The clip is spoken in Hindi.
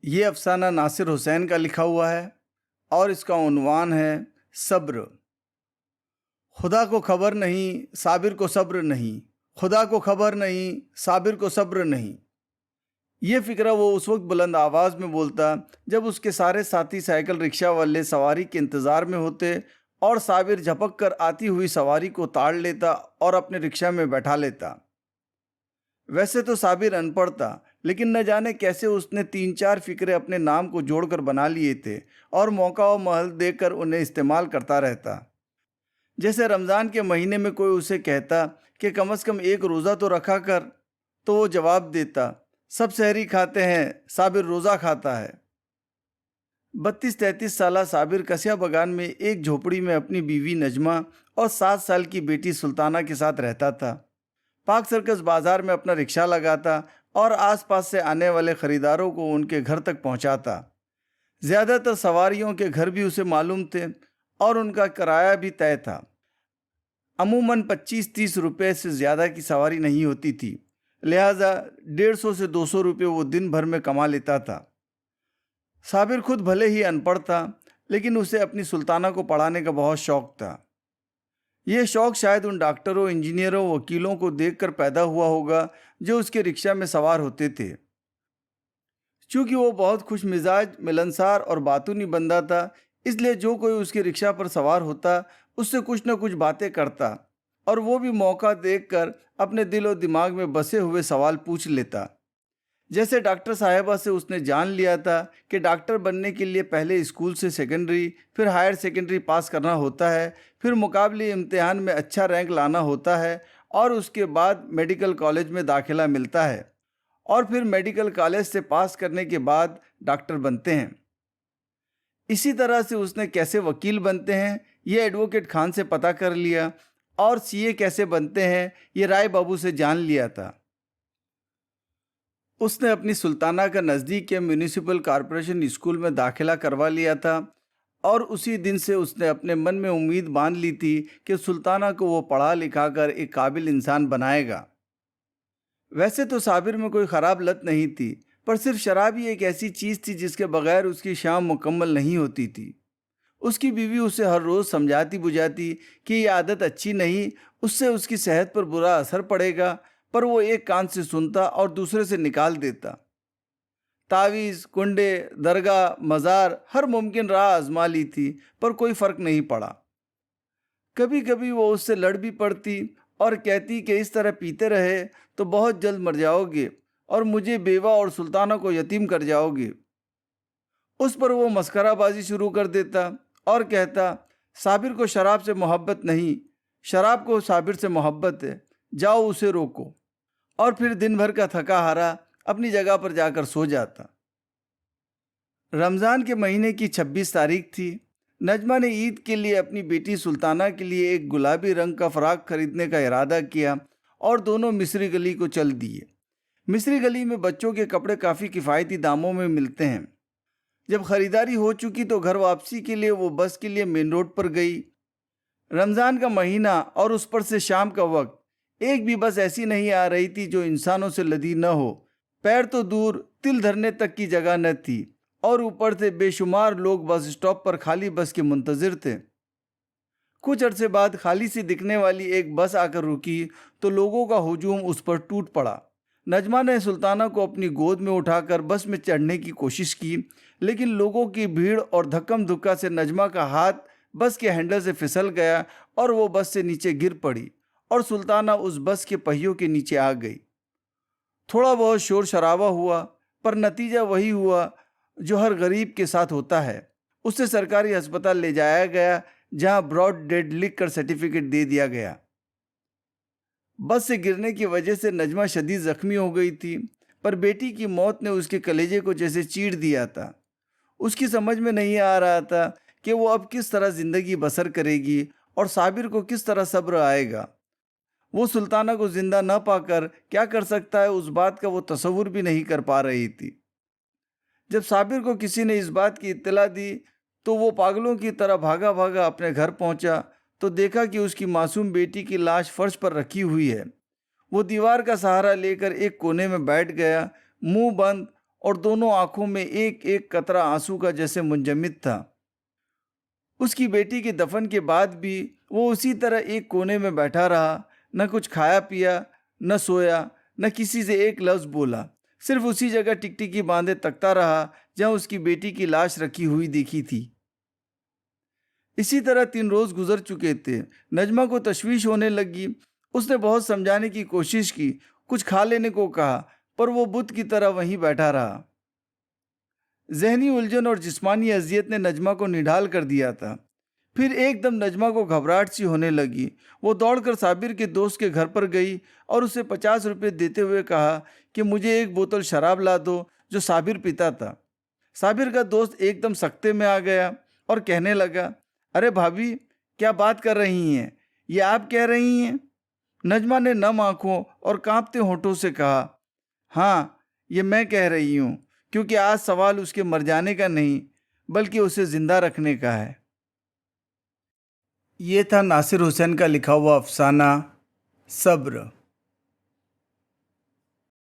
ये अफ़साना नासिर हुसैन का लिखा हुआ है और इसका उन्वान है सब्र। खुदा को खबर नहीं, साबिर को सब्र नहीं। खुदा को खबर नहीं, साबिर को सब्र नहीं। ये फ़िक्रा वो उस वक्त बुलंद आवाज़ में बोलता जब उसके सारे साथी साइकिल रिक्शा वाले सवारी के इंतज़ार में होते और साबिर झपक कर आती हुई सवारी को ताड़ लेता और अपने रिक्शा में बैठा लेता। वैसे तो साबिर अनपढ़ था, लेकिन न जाने कैसे उसने 3-4 फ़िक्रे अपने नाम को जोड़कर बना लिए थे और मौका और महल देखकर उन्हें इस्तेमाल करता रहता। जैसे रमज़ान के महीने में कोई उसे कहता कि कम से कम एक रोज़ा तो रखा कर, तो वो जवाब देता, सब सहरी खाते हैं, साबिर रोज़ा खाता है। 32-33 साला साबिर कसिया बगान में एक झोपड़ी में अपनी बीवी नजमा और 7 साल की बेटी सुल्ताना के साथ रहता था। पार्क सर्कस बाजार में अपना रिक्शा लगाता और आसपास से आने वाले खरीदारों को उनके घर तक पहुंचाता। ज़्यादातर सवारियों के घर भी उसे मालूम थे और उनका किराया भी तय था। अमूमन 25-30 रुपये से ज़्यादा की सवारी नहीं होती थी, लिहाजा 150 से 200 रुपये वो दिन भर में कमा लेता था। साबिर खुद भले ही अनपढ़ था, लेकिन उसे अपनी सुल्ताना को पढ़ाने का बहुत शौक़ था। ये शौक़ शायद उन डॉक्टरों, इंजीनियरों, वकीलों को देखकर पैदा हुआ होगा जो उसके रिक्शा में सवार होते थे। चूँकि वो बहुत खुश मिजाज, मिलनसार और बातूनी बंदा था, इसलिए जो कोई उसके रिक्शा पर सवार होता उससे कुछ न कुछ बातें करता और वो भी मौका देखकर अपने दिल और दिमाग में बसे हुए सवाल पूछ लेता। जैसे डॉक्टर साहिबा से उसने जान लिया था कि डॉक्टर बनने के लिए पहले स्कूल से सेकेंडरी, फिर हायर सेकेंडरी पास करना होता है, फिर मुकाबले इम्तिहान में अच्छा रैंक लाना होता है और उसके बाद मेडिकल कॉलेज में दाखिला मिलता है और फिर मेडिकल कॉलेज से पास करने के बाद डॉक्टर बनते हैं। इसी तरह से उसने कैसे वकील बनते हैं ये एडवोकेट खान से पता कर लिया और सीए कैसे बनते हैं ये राय बाबू से जान लिया था। उसने अपनी सुल्ताना का नज़दीक के म्यूनिसिपल कॉरपोरेशन स्कूल में दाखिला करवा लिया था और उसी दिन से उसने अपने मन में उम्मीद बांध ली थी कि सुल्ताना को वो पढ़ा लिखा कर एक काबिल इंसान बनाएगा। वैसे तो साबिर में कोई ख़राब लत नहीं थी, पर सिर्फ शराब ही एक ऐसी चीज़ थी जिसके बगैर उसकी शाम मुकम्मल नहीं होती थी। उसकी बीवी उसे हर रोज़ समझाती बुझाती कि ये आदत अच्छी नहीं, उससे उसकी सेहत पर बुरा असर पड़ेगा, पर वो एक कान से सुनता और दूसरे से निकाल देता। तावीज़, कुंडे, दरगाह, मज़ार हर मुमकिन राह आजमा ली थी, पर कोई फ़र्क नहीं पड़ा। कभी कभी वो उससे लड़ भी पड़ती और कहती कि इस तरह पीते रहे तो बहुत जल्द मर जाओगे और मुझे, बेवा और सुल्ताना को यतीम कर जाओगे। उस पर वो मस्कराबाजी शुरू कर देता और कहता, साबिर को शराब से मोहब्बत नहीं, शराब को साबिर से मोहब्बत है, जाओ उसे रोको। और फिर दिन भर का थका हारा अपनी जगह पर जाकर सो जाता। रमज़ान के महीने की 26 तारीख थी। नजमा ने ईद के लिए अपनी बेटी सुल्ताना के लिए एक गुलाबी रंग का फ़राक खरीदने का इरादा किया और दोनों मिस्री गली को चल दिए। मिस्री गली में बच्चों के कपड़े काफ़ी किफ़ायती दामों में मिलते हैं। जब ख़रीदारी हो चुकी तो घर वापसी के लिए वो बस के लिए मेन रोड पर गई। रमज़ान का महीना और उस पर से शाम का वक्त, एक भी बस ऐसी नहीं आ रही थी जो इंसानों से लदी न हो। पैर तो दूर, तिल धरने तक की जगह न थी और ऊपर से बेशुमार लोग बस स्टॉप पर खाली बस के मुंतज़िर थे। कुछ अरसे बाद खाली सी दिखने वाली एक बस आकर रुकी तो लोगों का हुजूम उस पर टूट पड़ा। नजमा ने सुल्ताना को अपनी गोद में उठाकर बस में चढ़ने की कोशिश की, लेकिन लोगों की भीड़ और धक्कम धुक्का से नजमा का हाथ बस के हैंडल से फिसल गया और वो बस से नीचे गिर पड़ी और सुल्ताना उस बस के पहियों के नीचे आ गई। थोड़ा बहुत शोर शराबा हुआ, पर नतीजा वही हुआ जो हर गरीब के साथ होता है। उसे सरकारी अस्पताल ले जाया गया, जहां ब्रॉड डेड लिख कर सर्टिफिकेट दे दिया गया। बस से गिरने की वजह से नजमा शदीद ज़ख्मी हो गई थी, पर बेटी की मौत ने उसके कलेजे को जैसे चीर दिया था। उसकी समझ में नहीं आ रहा था कि वो अब किस तरह ज़िंदगी बसर करेगी और साबिर को किस तरह सब्र आएगा। वो सुल्ताना को ज़िंदा न पाकर क्या कर सकता है, उस बात का वो तसव्वुर भी नहीं कर पा रही थी। जब साबिर को किसी ने इस बात की इत्तला दी तो वो पागलों की तरह भागा भागा अपने घर पहुंचा तो देखा कि उसकी मासूम बेटी की लाश फर्श पर रखी हुई है। वो दीवार का सहारा लेकर एक कोने में बैठ गया, मुंह बंद और दोनों आंखों में एक एक कतरा आंसू का जैसे मुंजमद था। उसकी बेटी के दफन के बाद भी वो उसी तरह एक कोने में बैठा रहा, न कुछ खाया पिया, न सोया, न किसी से एक लफ्ज़ बोला। सिर्फ उसी जगह टिकटिकी बांधे तकता रहा जहाँ उसकी बेटी की लाश रखी हुई देखी थी। इसी तरह 3 रोज गुजर चुके थे। नजमा को तशवीश होने लगी। उसने बहुत समझाने की कोशिश की, कुछ खा लेने को कहा, पर वो बुत की तरह वहीं बैठा रहा। जहनी उलझन और जिस्मानी अजियत ने नजमा को निढाल कर दिया था। फिर एकदम नजमा को घबराहट सी होने लगी। वो दौड़कर साबिर के दोस्त के घर पर गई और उसे 50 रुपये देते हुए कहा कि मुझे एक बोतल शराब ला दो, जो साबिर पीता था। साबिर का दोस्त एकदम सख्ते में आ गया और कहने लगा, अरे भाभी, क्या बात कर रही हैं? ये आप कह रही हैं? नजमा ने नम आंखों और कांपते होठों से कहा, हाँ, ये मैं कह रही हूँ, क्योंकि आज सवाल उसके मर जाने का नहीं, बल्कि उसे जिंदा रखने का है। ये था नासिर हुसैन का लिखा हुआ अफसाना सब्र।